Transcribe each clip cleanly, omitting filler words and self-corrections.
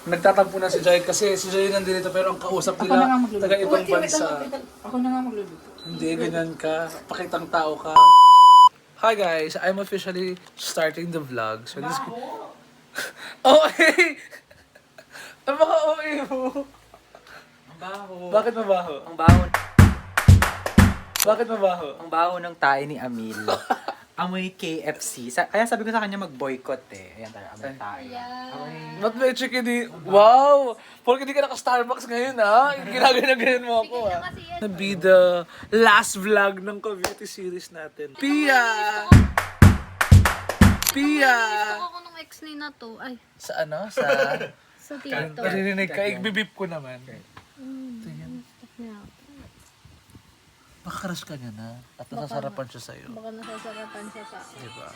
Nagtatampo na si Joy kasi si Joy nandito pero ang kausap Ako na nga nila magluluto. taga ibang Wait, bansa. ako na nga magluluto. Hindi, ganyan ka. Pakitang tao ka. Hi guys, I'm officially starting the vlog. So this... Oh, hey! Ang baka OA mo. Ang baho. Bakit mabaho? Ang baho. Bakit mabaho? Ang baho ng tae ni Amil. Amoy KFC. Kaya sabi ko sa kanya mag-boycott eh. Ayan tayo, amoy tae. Amoy... Ba't may chicken di... Wow! Porque di ka naka-Starbucks ngayon ha? Ginagawa mo ako ha? Na be the last vlog ng community series natin. Pia! Pia! Gusto ko nung ex ni na to. Ay, Sa ano? Sa... sa TikTok. Narinig ka, ibibip ko naman. Stop niya. Makakrush ka niya na at nasasarapan siya sa'yo. Baka nasasarapan siya sa akin. Diba?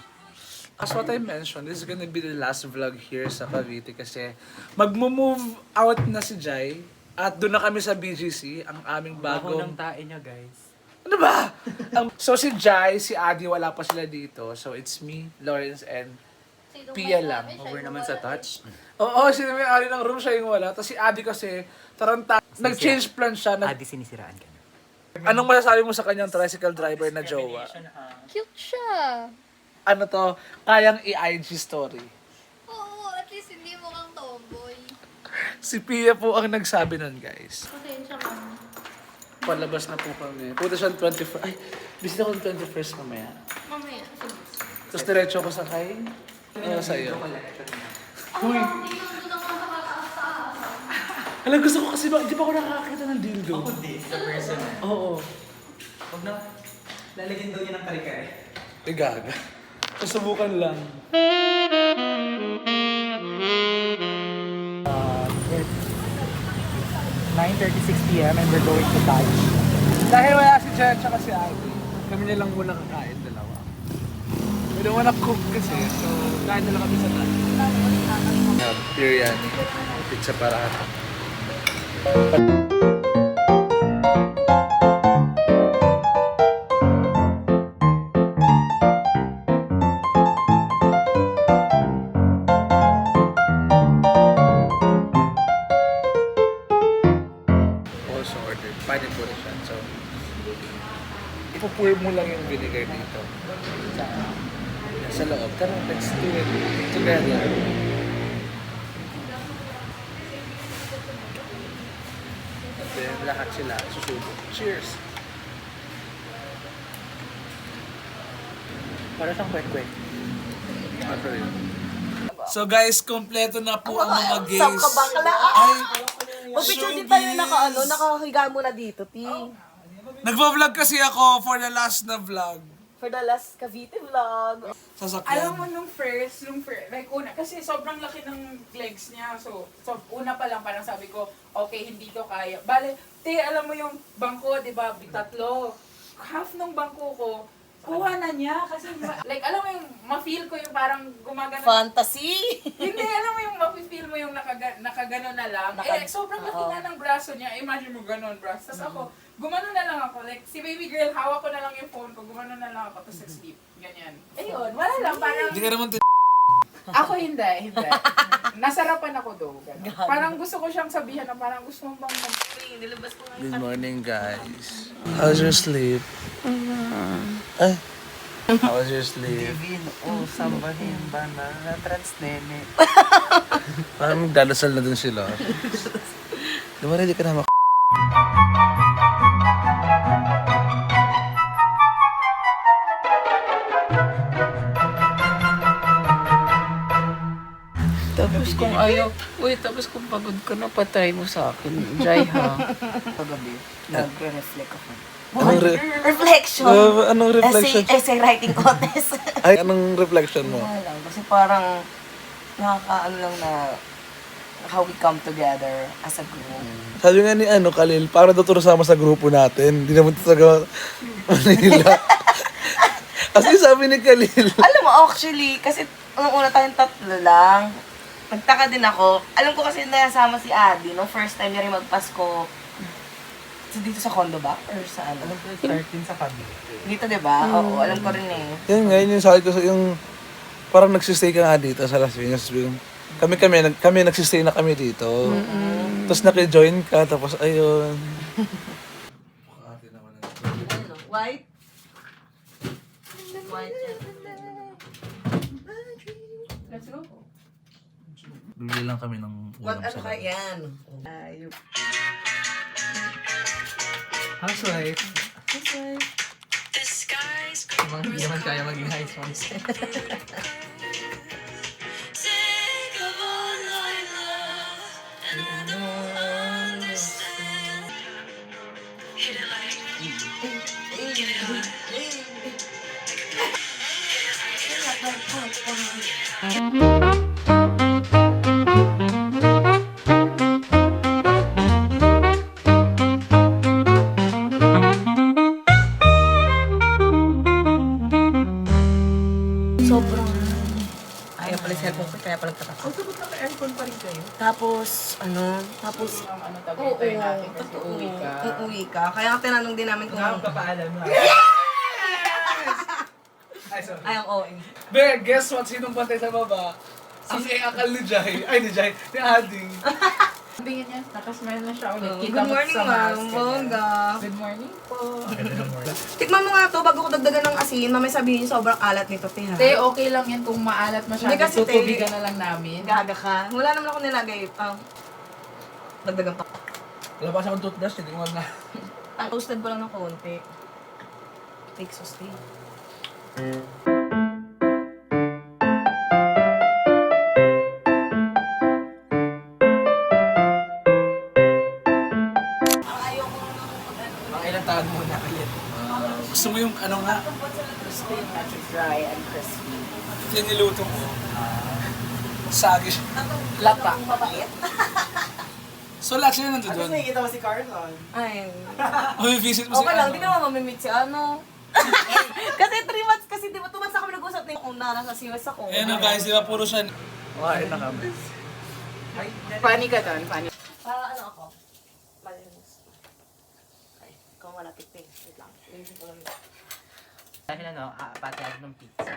As what I mentioned, this is gonna be the last vlog here sa Cavite kasi magmo-move out na si Jai at doon na kami sa BGC, ang aming Baho bagong... ng tae niya, guys. Ano ba? So si Jai, si Adi, wala pa sila dito. So it's me, Lawrence, and Pia lang. Over naman sa touch. Oo, sino may ari ng room, siya yung wala. Tapos si Adi kasi, taranta, nag-change plan siya. Adi, sinisiraan ka na. Anong masasabi mo sa kanyang tricycle driver na jowa? Cute siya. Ano to, kayang i-IG story. Oo, at least hindi mo kang tomboy. Si Pia po ang nagsabi nun, guys. Pasensya ka na. Palabas na po kami. Punta siya 21st. Ay, busy ako ng 21st mamaya. Mamaya. Tapos diretso ko sa kay. Ano sa iyo? Uy! Alam, gusto ko kasi, di pa ako nakakakita ng dildo. Ako din, sa person. Oo. Huwag na, lalagyan daw niya ng kare-kare. Eh, gaga. Susubukan lang. It's 9:36 p.m. and we're going to touch. Dahil wala si Jen at si Ivy, kami na lang muna kakain dalawa. We don't wanna cook kasi, so kain na lang kami sa tayo. Biryani. Pizza para ato. Also ordered pineapple siya. So, ipupour mo lang yung vinegar dito. Sa loob. Tara, let's do it together. At then, lahat sila susubo. Cheers! Para siyang kwek-kwek. Ano yun? So guys, kompleto na po ang mga gays. Sam ka bakla. Ay, Mag-picture din tayo nakahiga muna dito, T. nagvo-vlog kasi ako for the last na vlog. For the last Cavite vlog. Sasakyan. Alam mo nung first, like una, kasi sobrang laki ng legs niya. So una pa lang parang sabi ko, okay, hindi to kaya. Bale, alam mo yung bangko, di ba, tatlo. Half ng bangko ko, kuha na niya. Kasi, like, alam mo yung, ma-feel ko yung parang gumagano. Fantasy! Hindi, alam mo yung ma-feel mo yung nakagano na lang. Sobrang laki na ng braso niya. Imagine mo ganon, braso. Tapos ako, gumano na lang ako. Like, si baby girl, hawak ko na lang yung phone ko. Gumano na lang ako. Tapos sleep. Ganyan. Ayun, wala lang. Parang, Hindi ka naman ako hindi. Nasarapan ako do. Parang gusto ko siyang sabihan na parang gusto mo bang Nilabas ko Good morning, guys. How's your sleep? Ay. How was your sleep? Divin, sambahin, banana, transnene. Parang magdadasal na dun sila. Lumari, di ka na Tapos kung ayaw, tapos kung pagod ka na, patry mo sa akin. Jai ha. Pagabi, nagre-reflect ako. reflection. Anong reflection? Essay writing contest. Ay, anong reflection mo? Wala lang. Kasi parang nakakaano lang na how we come together as a group. Sabi nga ni Khalil, para daw sama sa grupo natin. Hindi naman ito sa Manila. Kasi sabi ni Khalil. Alam mo, actually, kasi nung una tayong tatlo lang, nagtaka din ako. Alam ko kasi nasama si Adi nung first time niya rin magpasko. Dito sa condo ba? Or saan? Alam ko, start din sa Cavite. Dito, di ba? Oo, alam ko rin eh. Yan nga, yun yung sabi ko sa yung parang nagsistay ka nga dito sa Las Vegas. Kami nagsistay na kami dito. Tapos naki-join ka, tapos ayun. White? White. Let's go. Bibili lang kami ng What ulam ano sa ka yan? Ayup. Housewife. Okay. Hindi naman kaya maging housewife. Sobrang... Ayaw pala yung cellphone ko, kaya pala nagtataka. Ang sagot na aircon pa rin kayo. Tapos, tapos... Ano tagay natin kasi uuwi ka. Uuwi ka. Kaya nga tinanong din namin kung... Papaalam na. Ay, sorry. Ay, ang OA. Be, guess what? Sinong pantay sa baba? Ang akal ni Jai. Ay, ni Jai. Ni Ading. Tingin niya, nakasmile na siya ulit. Oh, Kita good mo morning, sa ma'am. mask. Bongga. Good morning po. Tikman mo nga to bago ko dagdagan ng asin. Mamay sabihin sobrang alat nito, te, ha? Te, okay lang yan kung maalat masyado. Hindi kasi, te. Tutubigan na lang namin. Gaga ka. Wala naman ako nilagay. Dagdagan pa. Wala pa akong toothbrush. Hindi ko na. Toasted pa lang ng konti. Take sauce, te. Mga ilang taon muna ulit. Gusto mo yung ano nga? Crispy, not dry and crispy. Ito yung niluto ko. Sagis. Lapa. So lahat sila nandun doon. nakikita mo si Carlon. Ay. Visit mo si Okay lang, ano. di ka naman mamimit si ano. Kasi 3 months kasi, di ba 2 months na kami nag-usap na yung nasa US ako. Ayan na guys, di ba puro siya. Wakain na kami. Funny ka doon, funny. Para ano ako? Malinis. Ay, ikaw malapit eh. Wait lang. Iisip ko lang. Dahil pati ng pizza.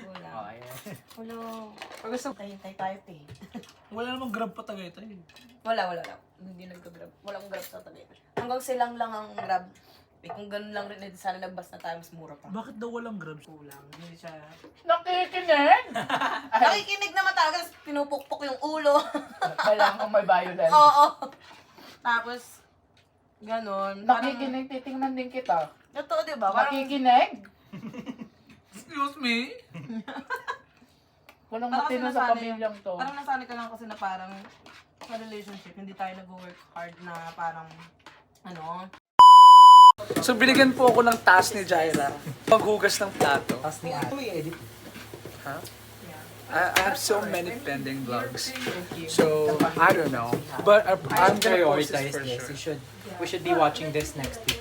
Wala. Oh, ayan. Hello. Pag gusto tayo tayo eh. Wala namang grab pa Tagaytay. Wala. Hindi nagka-grab. Wala akong grab sa Tagaytay. Hanggang silang lang ang grab. Eh, kung ganun lang rin, sana nagbas na tayo, mas mura pa. Bakit daw walang grab? Kulang. Hindi siya... Nakikinig! Nakikinig naman talaga, tapos pinupukpok yung ulo. Kailangan kong may violence. Oo. Tapos, ganun. Parang, Nakikinig, titingnan din kita. totoo, di ba? Parang, Nakikinig? Excuse me? Walang Parang matino kasi sa nasanay- pamilyang to. parang nasanay ka lang kasi na parang sa relationship, hindi tayo nag-work hard na parang, ano, So binigyan po ako ng task ni Jaira. Paghugas ng plato. Tapos ni Ate. May edit. Huh? I have so many pending vlogs. So, I don't know. But I'm gonna post this Prioritize for this. sure. We should be watching this next week.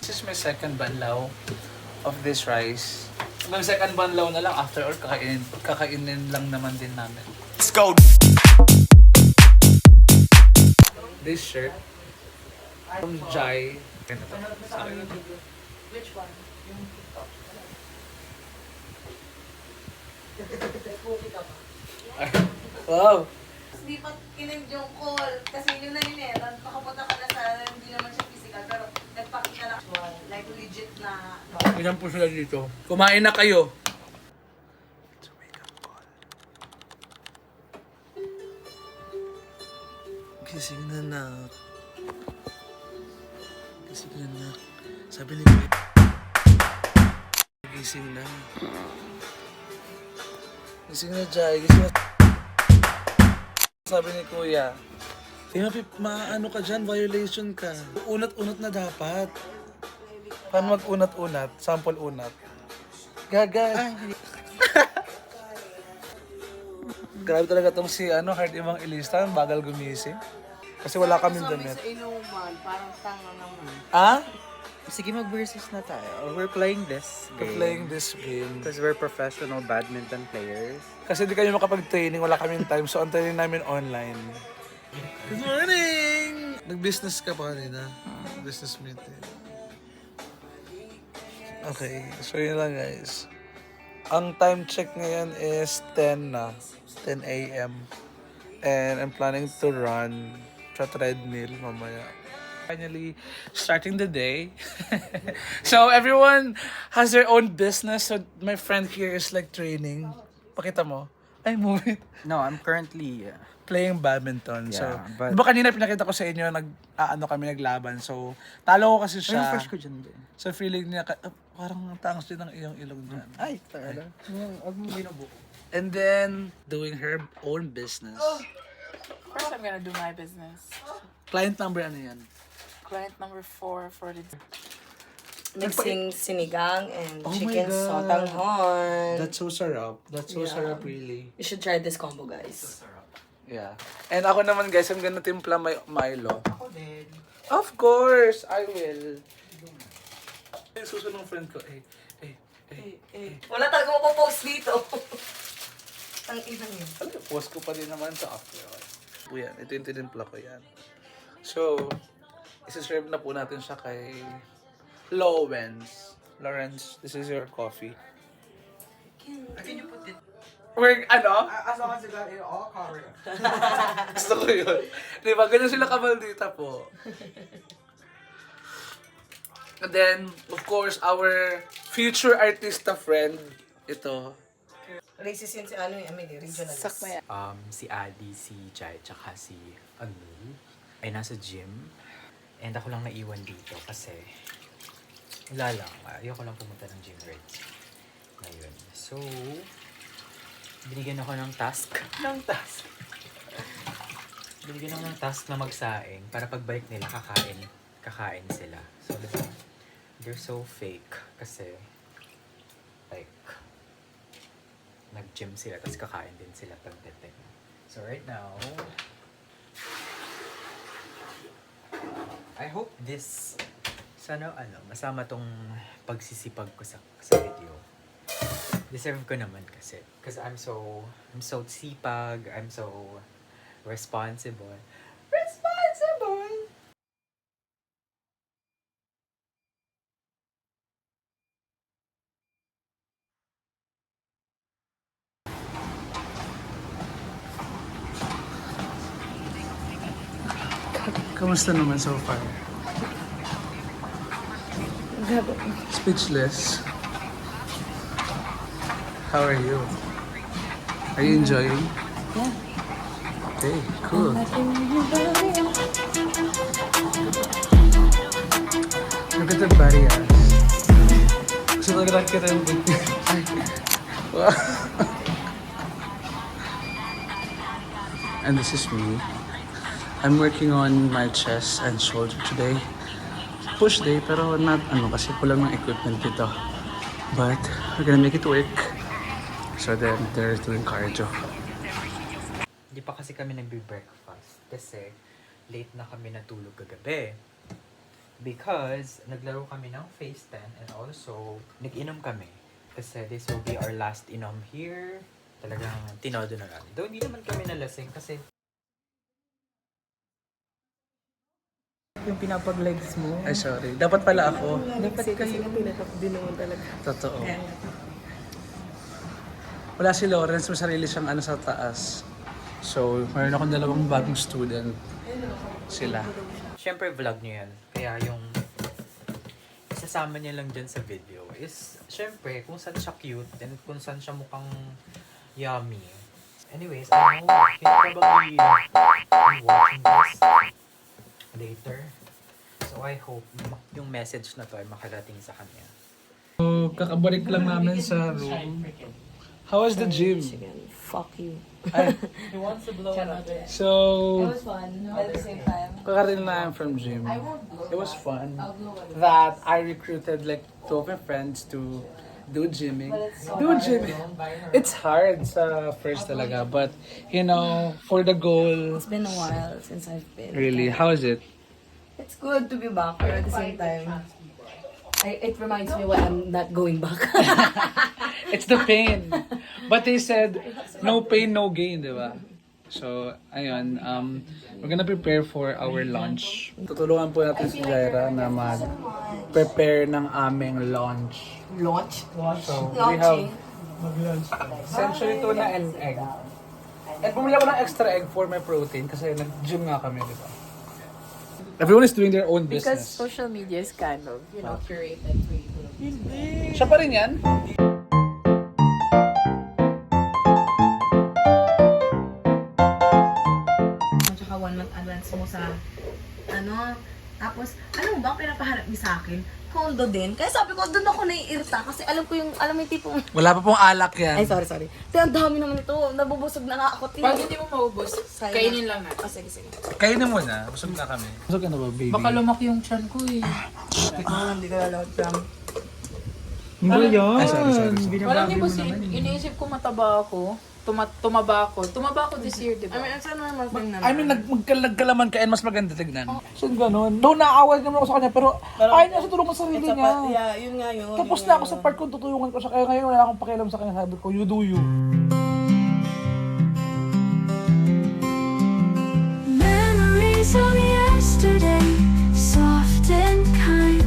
This is my second banlaw of this rice. May second banlaw na lang. After all, kakainin lang naman din namin. Let's go. This shirt from Jai. Ganito. Sa akin. Which one? Wow! Hindi pa kinend yung call. Kasi yun na yun eh. Nakapunta ka na sa, hindi naman siya physical. Pero nagpakita lang. Like legit na, no. Ilan po sila dito? Kumain na kayo. It's a wake-up call. Gising na na. Gising na na. Sabi ni Kuya, gising na. Gising na, Jai. Gising na. Sabi ni Kuya, maano ka dyan, violation ka. Unat-unat na dapat. Paano mag-unat-unat? Sample unat. Gaga. Grabe talaga tong si Hard Imang Elista, bagal gumising. Kasi wala kaming damit. inuman, parang tanga naman. Ah? Sige, mag-versus na tayo. We're playing this We're playing this game. Because we're professional badminton players. Kasi di kami makapag-training, wala kaming time. So, ang training namin online. Good morning! Nag-business ka pa kanina. Business meeting. Okay, so yun lang guys. Ang time check ngayon is 10 na. 10 a.m. And I'm planning to run sa treadmill mamaya. Finally, starting the day. So everyone has their own business. So my friend here is like training. Pakita mo. Ay, move it. No, I'm currently... Playing badminton. So, Yeah, but- di ba kanina pinakita ko sa inyo, kami naglaban. So, talo ko kasi Ay, siya. fresh ko dyan din. So, feeling niya, parang tangos din ang iyong ilong dyan. Ay, talaga. Huwag mo binubuo. And then, doing her own business. First, I'm gonna do my business. Client number ano yan? Client number 4 for the... Mixing sinigang and Oh my chicken God. sotanghon. That's so sarap. That's so Yeah. sarap, really. You should try this combo, guys. Yeah. And ako naman, guys, I'm gonna timpla Milo. Ako din. Of course, I will. Yung susunod ng friend ko, Wala talaga mapopost dito. Ang ina niyo. alam, post ko pa din naman sa after. Po yan. Ito yung tinimpla ko yan. So, isi-serve na po natin siya kay Lawrence. Lawrence, this is your coffee. Can you put it? We're, ano? As long as you got it all covered. Gusto ko yun. Di ba? Ganun sila kamaldita po. And then, of course, our future artista friend, ito. Racist yun si ano yung Amelie, regionalist. Sakmaya. Si Adi, si Jai, tsaka si Amil ay nasa gym. And ako lang naiwan dito kasi wala lang. Ayoko lang pumunta ng gym right ngayon. So, binigyan ako ng task. Binigyan ako ng task na magsaing para pagbalik nila kakain sila. So, diba? They're so fake kasi like nag-gym sila tapos kakain din sila pagdating. So right now, I hope this sana masama tong pagsisipag ko sa video. Deserve ko naman kasi because I'm so sipag, I'm so responsible. Kamusta naman so far? Speechless. How are you? Are you enjoying? Yeah. Okay, cool. Look at the body ass. Gusto talaga kita yung Ay. Wow. And this is me. I'm working on my chest and shoulder today. Push day, pero not kasi kulang ng equipment dito. But we're gonna make it work. So then they're doing cardio. Hindi pa kasi kami nagbe-breakfast kasi late na kami natulog kagabi. Because naglaro kami ng Phase 10 and also nag-inom kami. Kasi this will be our last inom here. Talagang tinodo na kami. Though hindi naman kami nalasing kasi yung pinapag-legs mo. Ay, sorry. Dapat pala ako. Dapat kasi pinatap din naman talaga. Totoo. Wala si Lawrence, may sarili siyang sa taas. So, mayroon akong dalawang bagong student. Sila. Siyempre vlog niyo yan. Kaya yung isasama niya lang dyan sa video is siyempre kung saan siya cute and kung saan siya mukhang yummy. Anyways, I know he'll probably be watching this later. So I hope yung message na to ay makarating sa kanya. So, kakabalik lang namin sa room. How was the gym? Fuck you. He wants to blow it up. So, Fun. At the same time. kakarin na I'm from gym. It was fun. That I recruited like 2 of my friends to do gymming. It's hard sa first talaga, but for the goal, It's been a while since I've been. really, how is it? It's good to be back, but at the same time, it reminds me why I'm not going back. It's the pain. But they said, no pain, no gain, di ba? So, ayun, we're gonna prepare for our lunch. Tutulungan po natin si Jaira na mag-prepare ng aming lunch. Launch? So, we have essentially tuna and egg. And bumili ako ng extra egg for my protein kasi nag-gym nga kami, di ba? Everyone is doing their own Because business. social media is kind of, curated for you. Siya pa rin yan? Tsaka 1 month advance mo sa tapos, alam mo ba ang pinapaharap niya sa akin? Condo din. Kaya sabi ko, doon ako naiirita kasi alam mo yung tipong, Wala pa pong alak yan. ay sorry. Pero ang dami naman ito, nabubusog na nga ako. Pag hindi mo maubos, Sayang. kainin lang natin. Sige. Kainin mo na. Busog na kami. Busog ka na ba, baby? Baka lumaki yung chan ko eh. Hindi ko lalawad from. Hindi yan. Ay, sorry. Alam niyo ba iniisip ko mataba ako? Tumaba ako. Tumaba ako this year, di ba? It's a normal thing naman. I mean, nagkalaman ka and mas maganda tignan. So, ganun. Though naaaway naman ako sa kanya, pero ayaw niya sa tulungan sa sarili niya. Yeah, yun nga yun. Tapos na ako sa part kung tutulungan ko siya. Kaya ngayon wala akong pakialam sa kanya. Sabi ko, you do you. Memories of yesterday, soft and kind.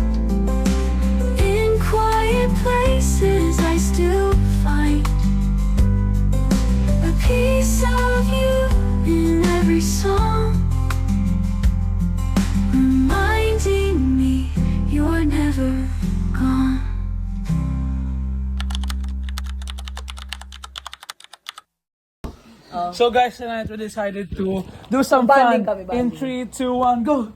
In quiet places, I still find a piece of you in every song, reminding me you're never gone. So guys, tonight we decided to do some fun. Bonding kami, In bonding. 3, 2, 1, go!